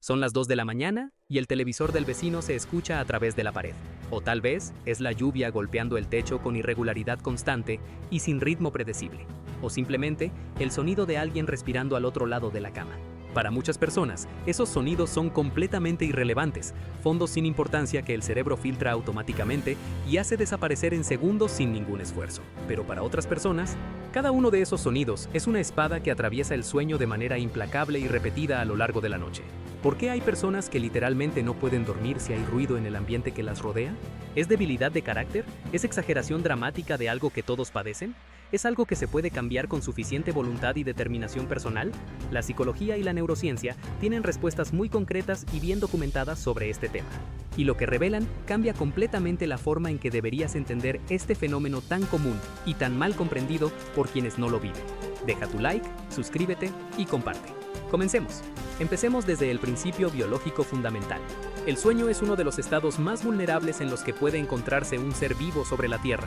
Son las 2 de la mañana y el televisor del vecino se escucha a través de la pared. O tal vez es la lluvia golpeando el techo con irregularidad constante y sin ritmo predecible. O simplemente el sonido de alguien respirando al otro lado de la cama. Para muchas personas, esos sonidos son completamente irrelevantes, fondos sin importancia que el cerebro filtra automáticamente y hace desaparecer en segundos sin ningún esfuerzo. Pero para otras personas, cada uno de esos sonidos es una espada que atraviesa el sueño de manera implacable y repetida a lo largo de la noche. ¿Por qué hay personas que literalmente no pueden dormir si hay ruido en el ambiente que las rodea? ¿Es debilidad de carácter? ¿Es exageración dramática de algo que todos padecen? ¿Es algo que se puede cambiar con suficiente voluntad y determinación personal? La psicología y la neurociencia tienen respuestas muy concretas y bien documentadas sobre este tema. Y lo que revelan cambia completamente la forma en que deberías entender este fenómeno tan común y tan mal comprendido por quienes no lo viven. Deja tu like, suscríbete y comparte. Comencemos. Empecemos desde el principio biológico fundamental. El sueño es uno de los estados más vulnerables en los que puede encontrarse un ser vivo sobre la Tierra.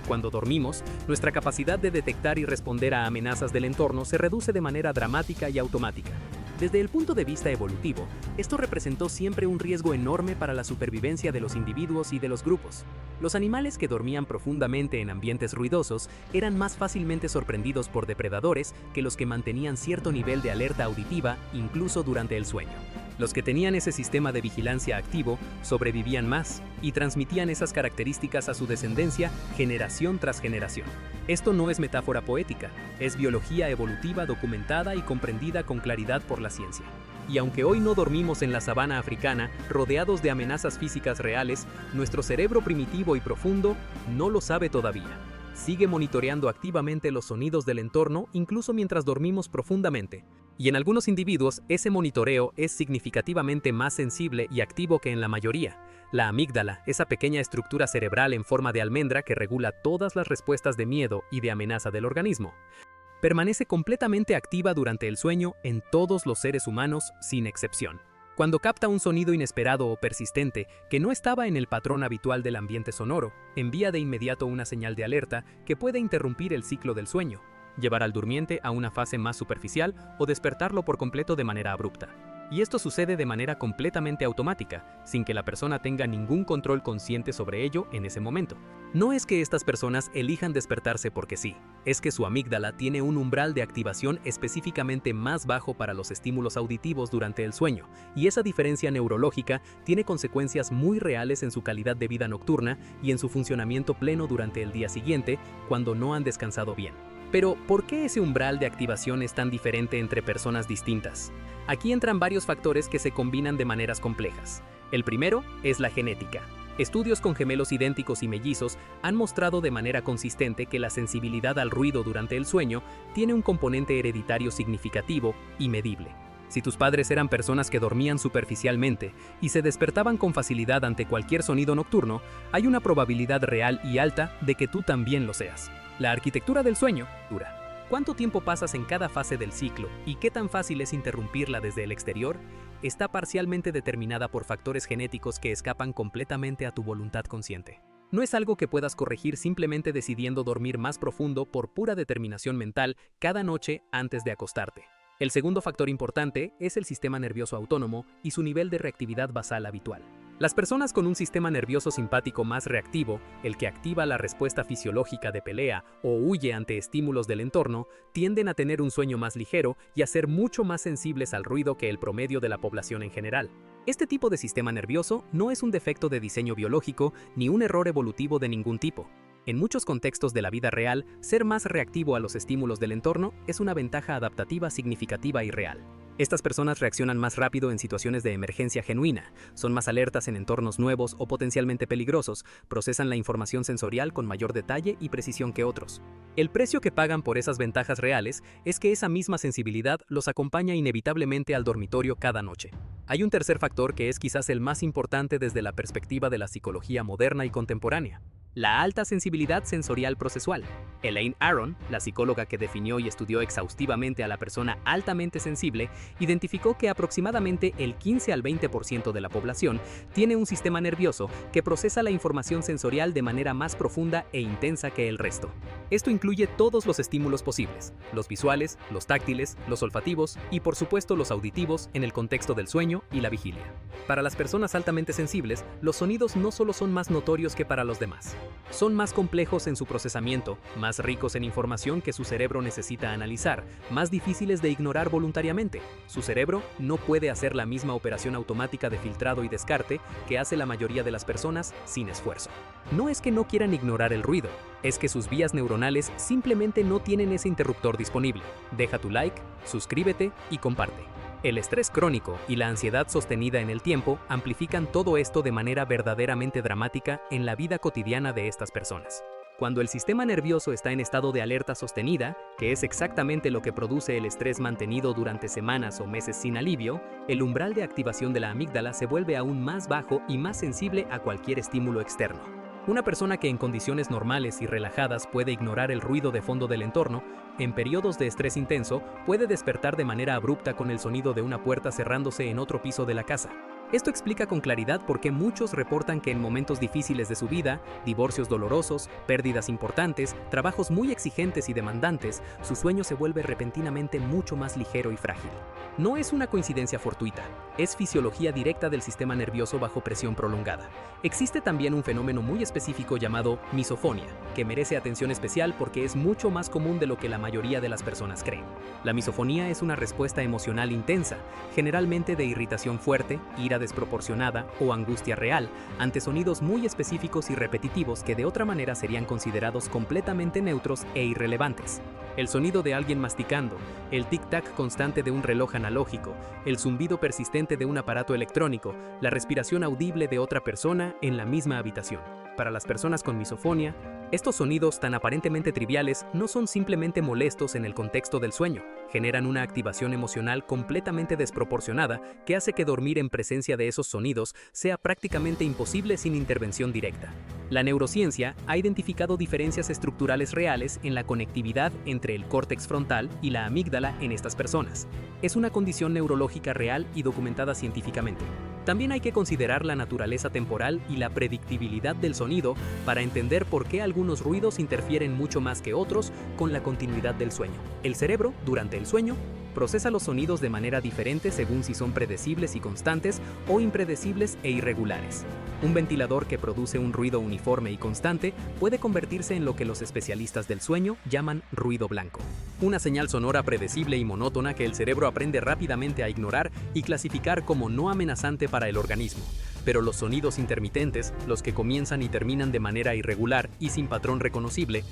Cuando dormimos, nuestra capacidad de detectar y responder a amenazas del entorno se reduce de manera dramática y automática. Desde el punto de vista evolutivo, esto representó siempre un riesgo enorme para la supervivencia de los individuos y de los grupos. Los animales que dormían profundamente en ambientes ruidosos eran más fácilmente sorprendidos por depredadores que los que mantenían cierto nivel de alerta auditiva incluso durante el sueño. Los que tenían ese sistema de vigilancia activo sobrevivían más y transmitían esas características a su descendencia generación tras generación. Esto no es metáfora poética, es biología evolutiva documentada y comprendida con claridad por la ciencia. Y aunque hoy no dormimos en la sabana africana, rodeados de amenazas físicas reales, nuestro cerebro primitivo y profundo no lo sabe todavía. Sigue monitoreando activamente los sonidos del entorno incluso mientras dormimos profundamente. Y en algunos individuos, ese monitoreo es significativamente más sensible y activo que en la mayoría. La amígdala, esa pequeña estructura cerebral en forma de almendra que regula todas las respuestas de miedo y de amenaza del organismo, permanece completamente activa durante el sueño en todos los seres humanos, sin excepción. Cuando capta un sonido inesperado o persistente que no estaba en el patrón habitual del ambiente sonoro, envía de inmediato una señal de alerta que puede interrumpir el ciclo del sueño, llevar al durmiente a una fase más superficial o despertarlo por completo de manera abrupta. Y esto sucede de manera completamente automática, sin que la persona tenga ningún control consciente sobre ello en ese momento. No es que estas personas elijan despertarse porque sí, es que su amígdala tiene un umbral de activación específicamente más bajo para los estímulos auditivos durante el sueño, y esa diferencia neurológica tiene consecuencias muy reales en su calidad de vida nocturna y en su funcionamiento pleno durante el día siguiente, cuando no han descansado bien. Pero, ¿por qué ese umbral de activación es tan diferente entre personas distintas? Aquí entran varios factores que se combinan de maneras complejas. El primero es la genética. Estudios con gemelos idénticos y mellizos han mostrado de manera consistente que la sensibilidad al ruido durante el sueño tiene un componente hereditario significativo y medible. Si tus padres eran personas que dormían superficialmente y se despertaban con facilidad ante cualquier sonido nocturno, hay una probabilidad real y alta de que tú también lo seas. La arquitectura del sueño dura. ¿Cuánto tiempo pasas en cada fase del ciclo y qué tan fácil es interrumpirla desde el exterior? Está parcialmente determinada por factores genéticos que escapan completamente a tu voluntad consciente. No es algo que puedas corregir simplemente decidiendo dormir más profundo por pura determinación mental cada noche antes de acostarte. El segundo factor importante es el sistema nervioso autónomo y su nivel de reactividad basal habitual. Las personas con un sistema nervioso simpático más reactivo, el que activa la respuesta fisiológica de pelea o huye ante estímulos del entorno, tienden a tener un sueño más ligero y a ser mucho más sensibles al ruido que el promedio de la población en general. Este tipo de sistema nervioso no es un defecto de diseño biológico ni un error evolutivo de ningún tipo. En muchos contextos de la vida real, ser más reactivo a los estímulos del entorno es una ventaja adaptativa significativa y real. Estas personas reaccionan más rápido en situaciones de emergencia genuina, son más alertas en entornos nuevos o potencialmente peligrosos, procesan la información sensorial con mayor detalle y precisión que otros. El precio que pagan por esas ventajas reales es que esa misma sensibilidad los acompaña inevitablemente al dormitorio cada noche. Hay un tercer factor que es quizás el más importante desde la perspectiva de la psicología moderna y contemporánea. La alta sensibilidad sensorial procesual. Elaine Aron, la psicóloga que definió y estudió exhaustivamente a la persona altamente sensible, identificó que aproximadamente el 15 al 20% de la población tiene un sistema nervioso que procesa la información sensorial de manera más profunda e intensa que el resto. Esto incluye todos los estímulos posibles, los visuales, los táctiles, los olfativos y por supuesto los auditivos en el contexto del sueño y la vigilia. Para las personas altamente sensibles, los sonidos no solo son más notorios que para los demás. Son más complejos en su procesamiento, más ricos en información que su cerebro necesita analizar, más difíciles de ignorar voluntariamente. Su cerebro no puede hacer la misma operación automática de filtrado y descarte que hace la mayoría de las personas sin esfuerzo. No es que no quieran ignorar el ruido, es que sus vías neuronales simplemente no tienen ese interruptor disponible. Deja tu like, suscríbete y comparte. El estrés crónico y la ansiedad sostenida en el tiempo amplifican todo esto de manera verdaderamente dramática en la vida cotidiana de estas personas. Cuando el sistema nervioso está en estado de alerta sostenida, que es exactamente lo que produce el estrés mantenido durante semanas o meses sin alivio, el umbral de activación de la amígdala se vuelve aún más bajo y más sensible a cualquier estímulo externo. Una persona que en condiciones normales y relajadas puede ignorar el ruido de fondo del entorno, en periodos de estrés intenso puede despertar de manera abrupta con el sonido de una puerta cerrándose en otro piso de la casa. Esto explica con claridad por qué muchos reportan que en momentos difíciles de su vida, divorcios dolorosos, pérdidas importantes, trabajos muy exigentes y demandantes, su sueño se vuelve repentinamente mucho más ligero y frágil. No es una coincidencia fortuita, es fisiología directa del sistema nervioso bajo presión prolongada. Existe también un fenómeno muy específico llamado misofonía, que merece atención especial porque es mucho más común de lo que la mayoría de las personas creen. La misofonía es una respuesta emocional intensa, generalmente de irritación fuerte, ira desproporcionada o angustia real, ante sonidos muy específicos y repetitivos que de otra manera serían considerados completamente neutros e irrelevantes. El sonido de alguien masticando, el tic-tac constante de un reloj analógico, el zumbido persistente de un aparato electrónico, la respiración audible de otra persona en la misma habitación. Para las personas con misofonía, estos sonidos tan aparentemente triviales no son simplemente molestos en el contexto del sueño, generan una activación emocional completamente desproporcionada que hace que dormir en presencia de esos sonidos sea prácticamente imposible sin intervención directa. La neurociencia ha identificado diferencias estructurales reales en la conectividad entre el córtex frontal y la amígdala en estas personas. Es una condición neurológica real y documentada científicamente. También hay que considerar la naturaleza temporal y la predictibilidad del sonido para entender por qué algunos ruidos interfieren mucho más que otros con la continuidad del sueño. El cerebro, durante el sueño, procesa los sonidos de manera diferente según si son predecibles y constantes o impredecibles e irregulares. Un ventilador que produce un ruido uniforme y constante puede convertirse en lo que los especialistas del sueño llaman ruido blanco. Una señal sonora predecible y monótona que el cerebro aprende rápidamente a ignorar y clasificar como no amenazante para el organismo. Pero los sonidos intermitentes, los que comienzan y terminan de manera irregular y sin patrón reconocible,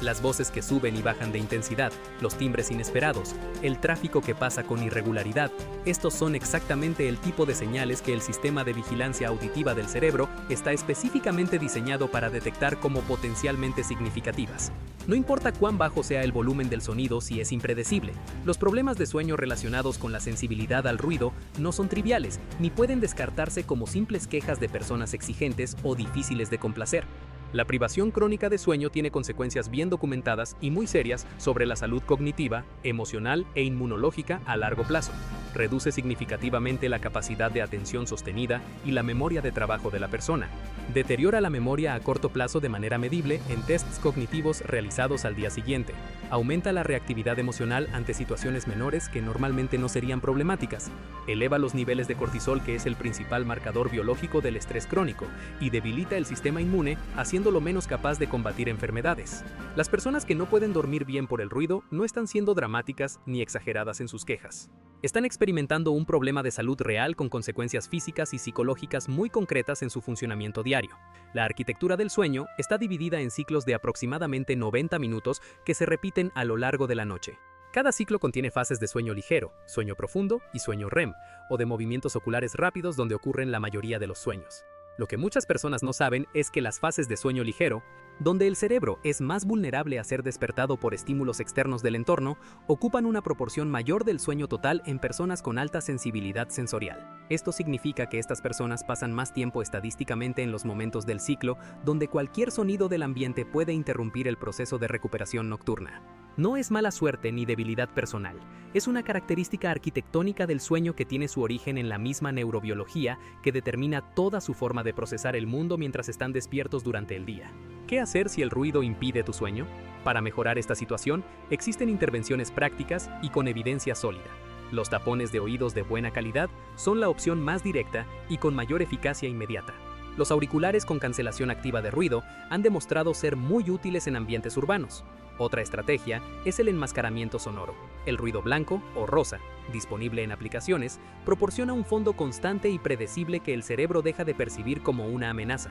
las voces que suben y bajan de intensidad, los timbres inesperados, el tráfico que pasa con irregularidad, estos son exactamente el tipo de señales que el sistema de vigilancia auditiva del cerebro está específicamente diseñado para detectar como potencialmente significativas. No importa cuán bajo sea el volumen del sonido si es impredecible, los problemas de sueño relacionados con la sensibilidad al ruido no son triviales ni pueden descartarse como simples quejas de personas exigentes o difíciles de complacer. La privación crónica de sueño tiene consecuencias bien documentadas y muy serias sobre la salud cognitiva, emocional e inmunológica a largo plazo. Reduce significativamente la capacidad de atención sostenida y la memoria de trabajo de la persona. Deteriora la memoria a corto plazo de manera medible en tests cognitivos realizados al día siguiente. Aumenta la reactividad emocional ante situaciones menores que normalmente no serían problemáticas. Eleva los niveles de cortisol, que es el principal marcador biológico del estrés crónico, y debilita el sistema inmune, haciéndolo menos capaz de combatir enfermedades. Las personas que no pueden dormir bien por el ruido no están siendo dramáticas ni exageradas en sus quejas. Están experimentando un problema de salud real con consecuencias físicas y psicológicas muy concretas en su funcionamiento diario. La arquitectura del sueño está dividida en ciclos de aproximadamente 90 minutos que se repiten a lo largo de la noche. Cada ciclo contiene fases de sueño ligero, sueño profundo y sueño REM, o de movimientos oculares rápidos donde ocurren la mayoría de los sueños. Lo que muchas personas no saben es que las fases de sueño ligero, donde el cerebro es más vulnerable a ser despertado por estímulos externos del entorno, ocupan una proporción mayor del sueño total en personas con alta sensibilidad sensorial. Esto significa que estas personas pasan más tiempo estadísticamente en los momentos del ciclo donde cualquier sonido del ambiente puede interrumpir el proceso de recuperación nocturna. No es mala suerte ni debilidad personal, es una característica arquitectónica del sueño que tiene su origen en la misma neurobiología que determina toda su forma de procesar el mundo mientras están despiertos durante el día. ¿Qué hacer si el ruido impide tu sueño? Para mejorar esta situación, existen intervenciones prácticas y con evidencia sólida. Los tapones de oídos de buena calidad son la opción más directa y con mayor eficacia inmediata. Los auriculares con cancelación activa de ruido han demostrado ser muy útiles en ambientes urbanos. Otra estrategia es el enmascaramiento sonoro. El ruido blanco o rosa, disponible en aplicaciones, proporciona un fondo constante y predecible que el cerebro deja de percibir como una amenaza.